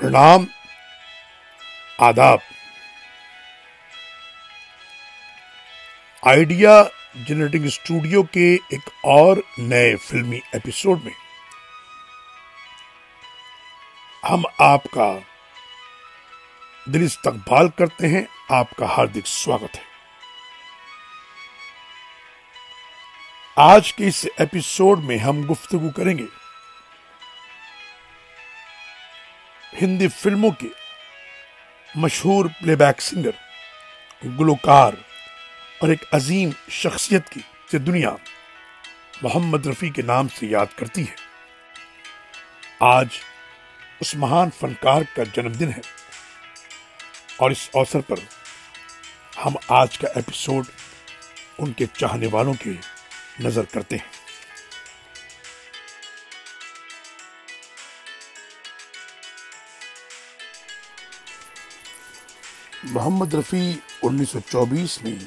प्रणाम, आदाब। Idea generating studio के एक और नए फिल्मी एपिसोड में हम आपका दिली इस्तकबाल करते हैं। आपका हार्दिक स्वागत है। आज के इस एपिसोड में हम गुफ्तगू करेंगे हिंदी फिल्मों के मशहूर प्लेबैक सिंगर, गुलकार और एक अजीम शख्सियत की से दुनिया मोहम्मद रफ़ी के नाम से याद करती है। आज उस महान फनकार का जन्मदिन है और इस अवसर पर हम आज का एपिसोड उनके चाहने वालों की नजर करते हैं। मोहम्मद रफ़ी 1924 में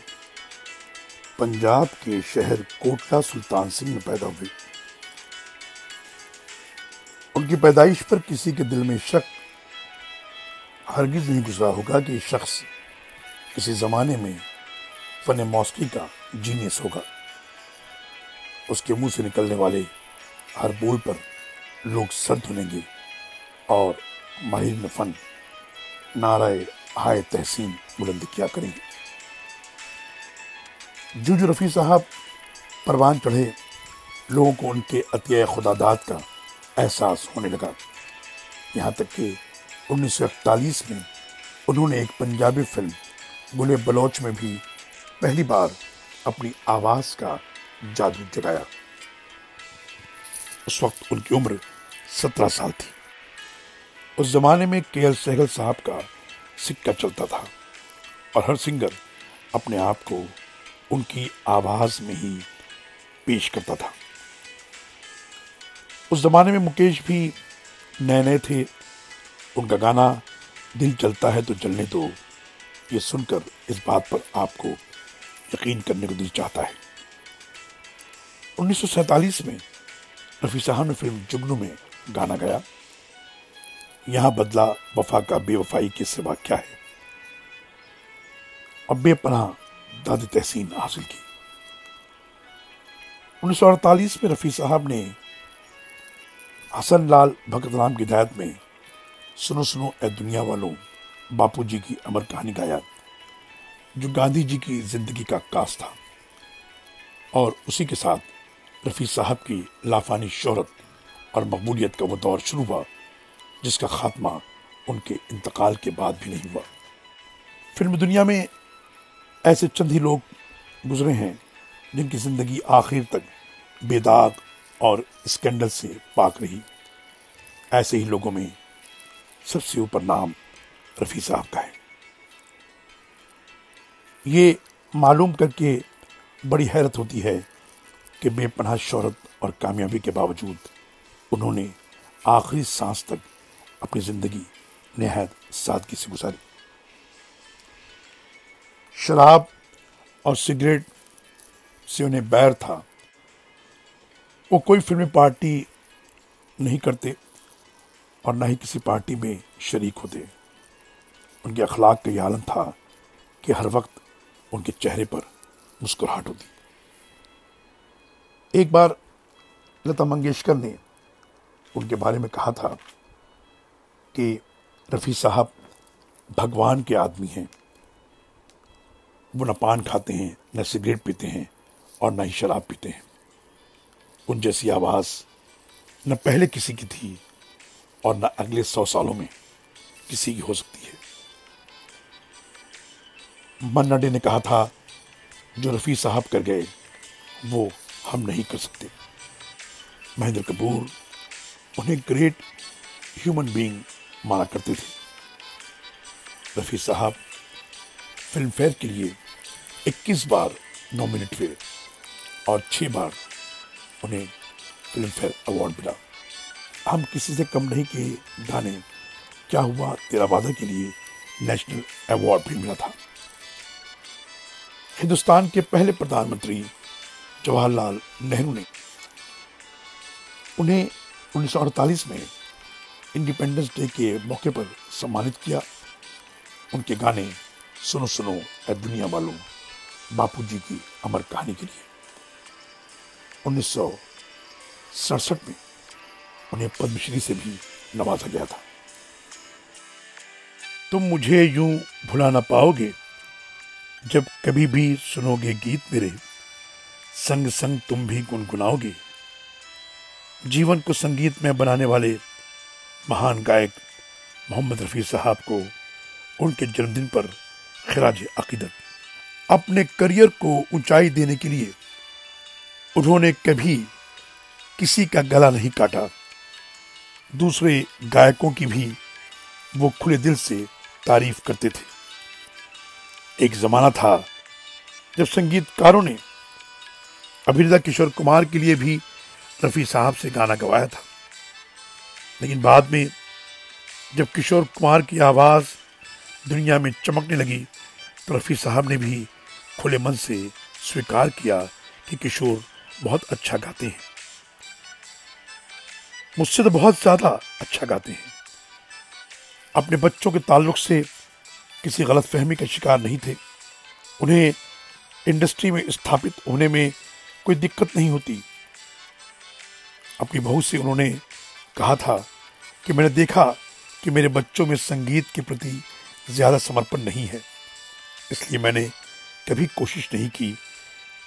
पंजाब के शहर कोटला सुल्तान सिंह में पैदा हुए। उनकी पैदाइश पर किसी के दिल में शक हरगिज नहीं गुजरा होगा कि शख्स किसी जमाने में फन मौसीकी का जीनियस होगा। उसके मुंह से निकलने वाले हर बोल पर लोग सर धुनेंगे और माहिर फन नाराए हाय तहसीन बुलंद किया करेंगे। जूजू रफ़ी साहब परवान चढ़े, लोगों को उनके अतिया खुदादाद का एहसास होने लगा। यहाँ तक कि 1941 में उन्होंने एक पंजाबी फिल्म गुले बलोच में भी पहली बार अपनी आवाज़ का जादू जगाया। उस वक्त उनकी उम्र 17 साल थी। उस जमाने में के एल सहगल साहब का सिक्का चलता था और हर सिंगर अपने आप को उनकी आवाज में ही पेश करता था। उस जमाने में मुकेश भी नए नए थे। उनका गाना दिल चलता है तो चलने दो, ये सुनकर इस बात पर आपको यकीन करने को दिल चाहता है। 1947 में रफ़ी साहब ने फिल्म जुगनू में गाना गाया, यहां बदला वफा का बेवफाई के सिवा क्या है, और बेपनाह दाद तहसीन हासिल की। 1948 में रफ़ी साहब ने हसन लाल भगत राम की हिदायत में सुनो सुनो ए दुनिया वालों बापू जी की अमर कहानी गाया, जो गांधी जी की जिंदगी का कास था। और उसी के साथ रफ़ी साहब की लाफानी शोहरत और मकबूलियत का वो दौर शुरू हुआ जिसका खात्मा उनके इंतकाल के बाद भी नहीं हुआ। फिल्म दुनिया में ऐसे चंद ही लोग गुजरे हैं जिनकी जिंदगी आखिर तक बेदाग और स्कैंडल से पाक रही। ऐसे ही लोगों में सबसे ऊपर नाम रफ़ी साहब का है। ये मालूम करके बड़ी हैरत होती है कि बेपनाह शोहरत और कामयाबी के बावजूद उन्होंने आखिरी सांस तक अपनी जिंदगी निहायत सादगी से गुजारी। शराब और सिगरेट से उन्हें बैर था। वो कोई फिल्मी पार्टी नहीं करते और ना ही किसी पार्टी में शरीक होते। उनके अखलाक का यह आलम था कि हर वक्त उनके चेहरे पर मुस्कुराहट होती। एक बार लता मंगेशकर ने उनके बारे में कहा था कि रफ़ी साहब भगवान के आदमी हैं। वो न पान खाते हैं, न सिगरेट पीते हैं और न ही शराब पीते हैं। उन जैसी आवाज़ न पहले किसी की थी और न अगले 100 सालों में किसी की हो सकती है। मन्ना डे ने कहा था, जो रफ़ी साहब कर गए वो हम नहीं कर सकते। महेंद्र कपूर उन्हें ग्रेट ह्यूमन बीइंग माना करते थे। रफ़ी साहब फिल्म फेयर के लिए 21 बार नॉमिनेट हुए और 6 बार उन्हें फिल्म फेयर अवार्ड मिला। हम किसी से कम नहीं के गाने क्या हुआ तेरा वादा के लिए नेशनल अवार्ड भी मिला था। हिंदुस्तान के पहले प्रधानमंत्री जवाहरलाल नेहरू ने उन्हें 1948 में इंडिपेंडेंस डे के मौके पर सम्मानित किया। उनके गाने सुनो सुनो ए दुनिया वालों, बापूजी की अमर कहानी के लिए 1967 में उन्हें पद्मश्री से भी नवाजा गया था। तुम मुझे यूं भुला ना पाओगे, जब कभी भी सुनोगे गीत मेरे, संग संग तुम भी गुनगुनाओगे। जीवन को संगीत में बनाने वाले महान गायक मोहम्मद रफ़ी साहब को उनके जन्मदिन पर खिराज अकीदत। अपने करियर को ऊंचाई देने के लिए उन्होंने कभी किसी का गला नहीं काटा। दूसरे गायकों की भी वो खुले दिल से तारीफ करते थे। एक जमाना था जब संगीतकारों ने अभिनेता किशोर कुमार के लिए भी रफ़ी साहब से गाना गवाया था, लेकिन बाद में जब किशोर कुमार की आवाज़ दुनिया में चमकने लगी तो रफ़ी साहब ने भी खुले मन से स्वीकार किया कि किशोर बहुत अच्छा गाते हैं, मुझसे तो बहुत ज़्यादा अच्छा गाते हैं। अपने बच्चों के ताल्लुक से किसी गलतफहमी का शिकार नहीं थे। उन्हें इंडस्ट्री में स्थापित होने में कोई दिक्कत नहीं होती। अपनी बहू से उन्होंने कहा था कि मैंने देखा कि मेरे बच्चों में संगीत के प्रति ज़्यादा समर्पण नहीं है, इसलिए मैंने कभी कोशिश नहीं की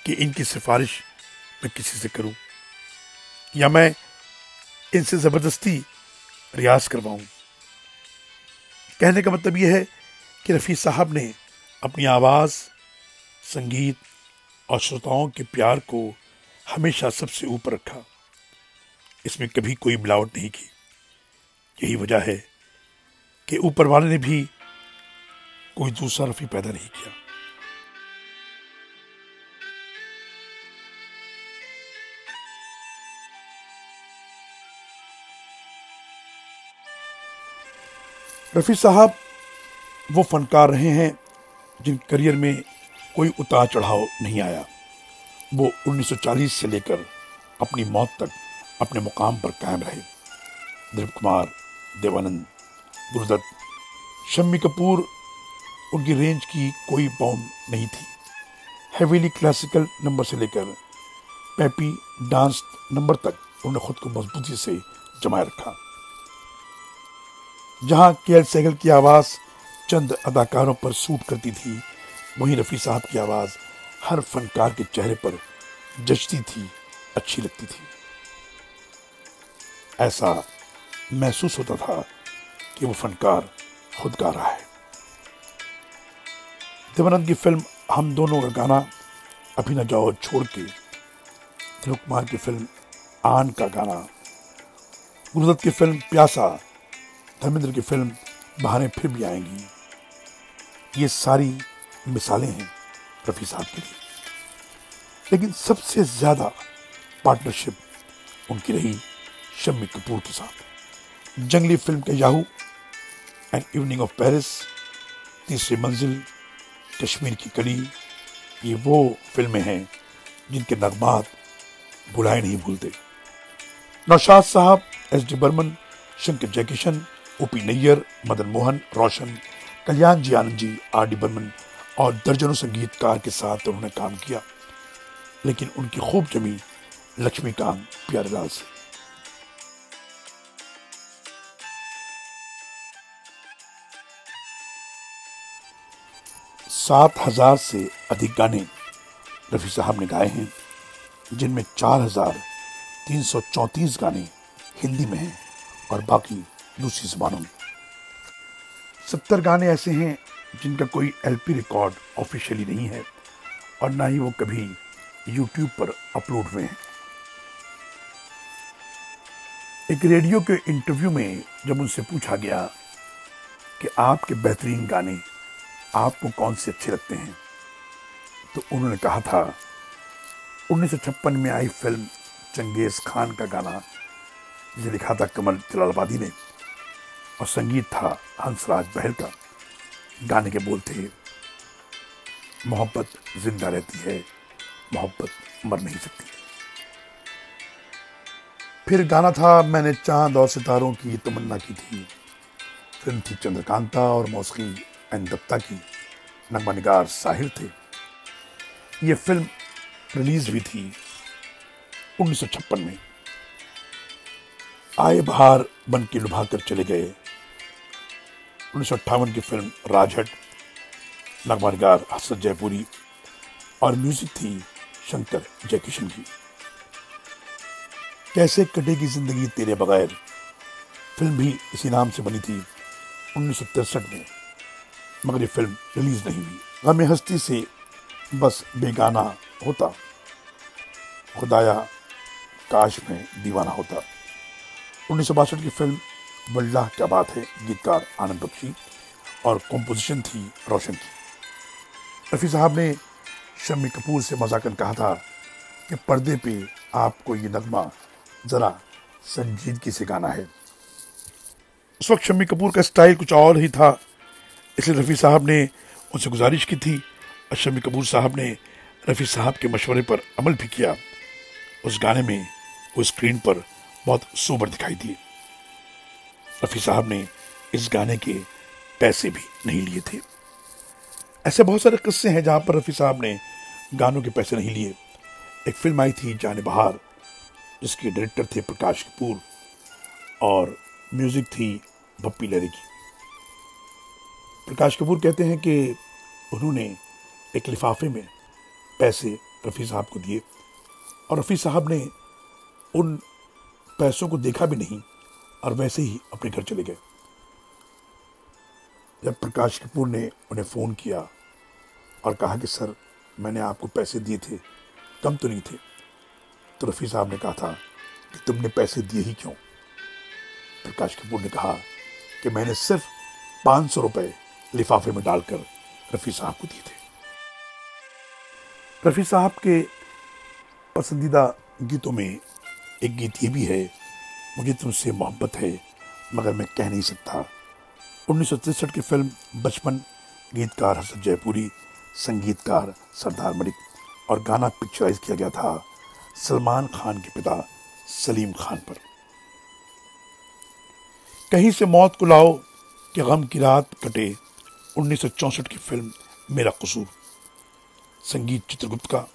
कि इनकी सिफारिश मैं किसी से करूं या मैं इनसे ज़बरदस्ती रियाज करवाऊं। कहने का मतलब यह है कि रफ़ी साहब ने अपनी आवाज़, संगीत और श्रोताओं के प्यार को हमेशा सबसे ऊपर रखा। इसमें कभी कोई मिलावट नहीं की। यही वजह है कि ऊपर वाले ने भी कोई दूसरा रफ़ी पैदा नहीं किया। रफ़ी साहब वो फनकार रहे हैं जिन करियर में कोई उतार चढ़ाव नहीं आया। वो 1940 से लेकर अपनी मौत तक अपने मुकाम पर कायम रहे। दिलीप कुमार, देवानंद, गुरुदत्त, शम्मी कपूर, उनकी रेंज की कोई बाउंड नहीं थी। हेवीली क्लासिकल नंबर से लेकर पैपी डांस नंबर तक उन्होंने खुद को मजबूती से जमाए रखा। जहां के.एल. सहगल की आवाज़ चंद अदाकारों पर सूट करती थी, वहीं रफ़ी साहब की आवाज़ हर फनकार के चेहरे पर जचती थी, अच्छी लगती थी। ऐसा महसूस होता था कि वो फनकार खुद गा रहा है। देवानंद की फिल्म हम दोनों का गाना अभी न जाओ छोड़ के, दिलीप कुमार की फिल्म आन का गाना, गुरुदत्त की फिल्म प्यासा, धर्मेंद्र की फिल्म बहाने फिर भी आएंगी, ये सारी मिसालें हैं रफ़ी साहब के लिए। लेकिन सबसे ज़्यादा पार्टनरशिप उनकी रही शम्मी कपूर के साथ। जंगली फिल्म के Yahoo, an evening of Paris, तीसरी मंजिल, कश्मीर की कली, ये वो फिल्में हैं जिनके नगमात भुलाए नहीं भूलते। नौशाद साहब, एस.डी. बर्मन, शंकर जयकिशन, ओ.पी. नैयर, मदन मोहन, रोशन, कल्याण जी आनंद जी, आर.डी. बर्मन और दर्जनों संगीतकार के साथ उन्होंने काम किया, लेकिन उनकी खूब जमी लक्ष्मीकांत प्यारेलाल से। 7,000 से अधिक गाने रफ़ी साहब ने गाए हैं, जिनमें 4,334 गाने हिंदी में हैं और बाकी दूसरी ज़बानों में। 70 गाने ऐसे हैं जिनका कोई एलपी रिकॉर्ड ऑफिशियली नहीं है और ना ही वो कभी यूट्यूब पर अपलोड हुए हैं। एक रेडियो के इंटरव्यू में जब उनसे पूछा गया कि आपके बेहतरीन गाने आपको कौन से अच्छे लगते हैं, तो उन्होंने कहा था 1956 में आई फिल्म चंगेज़ खान का गाना, जिसे लिखा था कमल जलालाबादी ने और संगीत था हंसराज बहल का। गाने के बोल थे, मोहब्बत जिंदा रहती है, मोहब्बत मर नहीं सकती। फिर गाना था मैंने चांद और सितारों की तमन्ना की थी। फिल्म थी चंद्रकांता और मौसीकी एन दत्ता की। नगमा निगार साहिर थे। ये फिल्म रिलीज हुई थी 1956 में। आए बहार बन के लुभा कर चले गए 1958 की फिल्म राजहट। नगमा निगार हसरत जयपुरी और म्यूजिक थी शंकर जयकिशन की। कैसे कटेगी जिंदगी तेरे बगैर फिल्म भी इसी नाम से बनी थी 1963 में, मगर ये फिल्म रिलीज नहीं हुई। गम हस्ती से बस बेगाना होता, खुदाया काश में दीवाना होता। 1962 की फिल्म वल्लाह क्या बात है, गीतकार आनंद बख्शी और कॉम्पोजिशन थी रोशन की। रफ़ी साहब ने शम्मी कपूर से मजाकन कहा था कि पर्दे पे आपको ये नगमा जरा संजीदगी से गाना है। उस वक्त शम्मी कपूर का स्टाइल कुछ और ही था, इसलिए रफ़ी साहब ने उनसे गुजारिश की थी और शम्मी कपूर साहब ने रफ़ी साहब के मशवरे पर अमल भी किया। उस गाने में वो स्क्रीन पर बहुत सोबर दिखाई दिए। रफ़ी साहब ने इस गाने के पैसे भी नहीं लिए थे। ऐसे बहुत सारे किस्से हैं जहाँ पर रफ़ी साहब ने गानों के पैसे नहीं लिए। एक फिल्म आई थी जाने बहार, जिसके डायरेक्टर थे प्रकाश कपूर और म्यूजिक थी बप्पी लहरी की। प्रकाश कपूर कहते हैं कि उन्होंने एक लिफाफे में पैसे रफ़ी साहब को दिए और रफ़ी साहब ने उन पैसों को देखा भी नहीं और वैसे ही अपने घर चले गए। जब प्रकाश कपूर ने उन्हें फ़ोन किया और कहा कि सर मैंने आपको पैसे दिए थे, कम तो नहीं थे, तो रफ़ी साहब ने कहा था कि तुमने पैसे दिए ही क्यों। प्रकाश कपूर ने कहा कि मैंने सिर्फ 500 रुपए लिफाफे में डालकर रफ़ी साहब को दिए थे। रफ़ी साहब के पसंदीदा गीतों में एक गीत ये भी है, मुझे तुमसे मोहब्बत है मगर मैं कह नहीं सकता। 1963 की फिल्म बचपन, गीतकार हसरत जयपुरी, संगीतकार सरदार मलिक और गाना पिक्चराइज किया गया था सलमान खान के पिता सलीम खान पर। कहीं से मौत को लाओ कि गम की रात कटे 1964 की फिल्म मेरा कसूर। संगीत चित्रगुप्त का,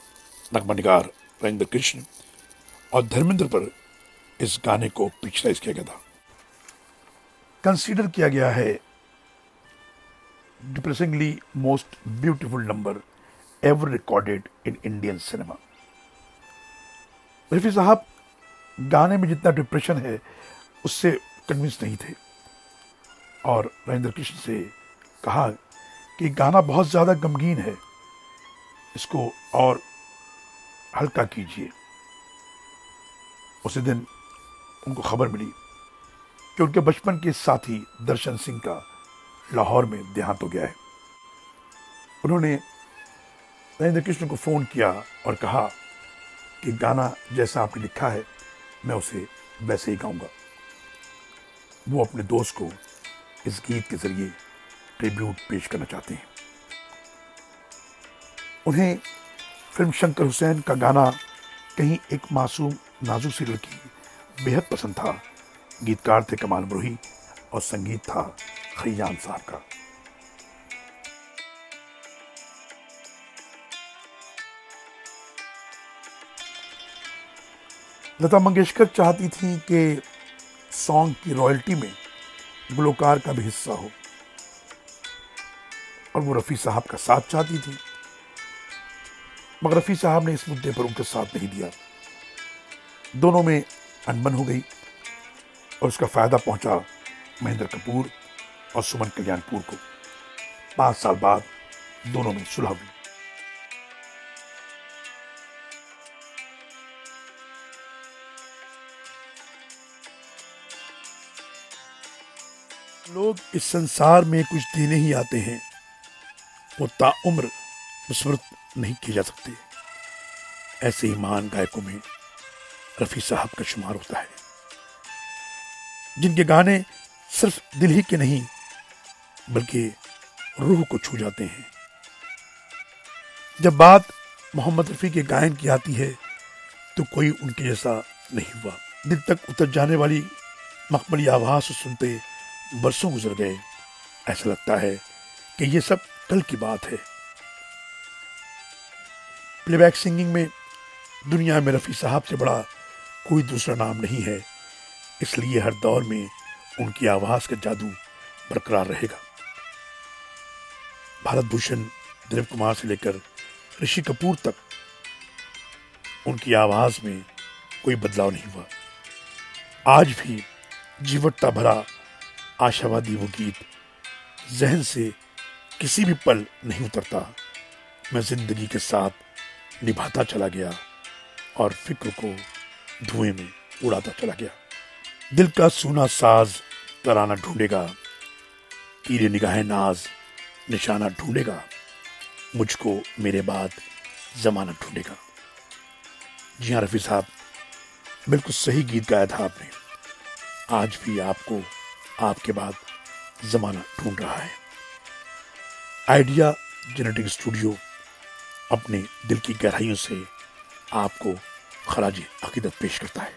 नगमा निगार राजेंद्र कृष्ण और धर्मेंद्र पर इस गाने को पिक्चराइज किया गया था। कंसीडर किया गया है depressingly most beautiful number ever recorded in Indian cinema. Rafi साहब गाने में जितना डिप्रेशन है उससे कन्विंस नहीं थे और राजेंद्र कृष्ण से कहा कि गाना बहुत ज़्यादा गमगीन है, इसको और हल्का कीजिए। उसी दिन उनको खबर मिली कि उनके बचपन के साथी दर्शन सिंह का लाहौर में देहांत हो गया है। उन्होंने राजेंद्र कृष्ण को फ़ोन किया और कहा कि गाना जैसा आपने लिखा है मैं उसे वैसे ही गाऊंगा। वो अपने दोस्त को इस गीत के जरिए ट्रिब्यूट पेश करना चाहते हैं। उन्हें फिल्म शंकर हुसैन का गाना कहीं एक मासूम नाजुक सी लड़की बेहद पसंद था। गीतकार थे कमाल बरूही और संगीत था खय्याम साहब का। लता मंगेशकर चाहती थी कि सॉन्ग की रॉयल्टी में गुलकार का भी हिस्सा हो और वो रफ़ी साहब का साथ चाहती थी, मगर रफ़ी साहब ने इस मुद्दे पर उनका साथ नहीं दिया। दोनों में अनबन हो गई और उसका फ़ायदा पहुंचा महेंद्र कपूर और सुमन कल्याणपुर को। 5 साल बाद दोनों में सुलह हुई। लोग इस संसार में कुछ देने ही आते हैं, वो ताउम्र विस्मृत नहीं किए जा सकते। ऐसे ही महान गायकों में रफ़ी साहब का शुमार होता है, जिनके गाने सिर्फ दिल ही के नहीं बल्कि रूह को छू जाते हैं। जब बात मोहम्मद रफ़ी के गायन की आती है तो कोई उनके जैसा नहीं हुआ। दिल तक उतर जाने वाली मखमली आवाज सुनते बरसों गुजर गए। ऐसा लगता है कि ये सब कल की बात है। प्लेबैक सिंगिंग में दुनिया में रफ़ी साहब से बड़ा कोई दूसरा नाम नहीं है, इसलिए हर दौर में उनकी आवाज़ का जादू बरकरार रहेगा। भारत भूषण दिलीप कुमार से लेकर ऋषि कपूर तक उनकी आवाज़ में कोई बदलाव नहीं हुआ। आज भी जीवटता भरा आशावादी वो गीत जहन से किसी भी पल नहीं उतरता। मैं जिंदगी के साथ निभाता चला गया और फिक्र को धुएं में उड़ाता चला गया। दिल का सूना साज तराना ढूंढेगा, तीरे निगाहें नाज निशाना ढूंढेगा, मुझको मेरे बाद जमाना ढूंढेगा। जी हाँ रफ़ी साहब, बिल्कुल सही गीत गाया था आपने। आज भी आपको आपके बाद जमाना ढूंढ रहा है। आइडिया जेनेटिक स्टूडियो अपने दिल की गहराइयों से आपको खराज अकीदत पेश करता है।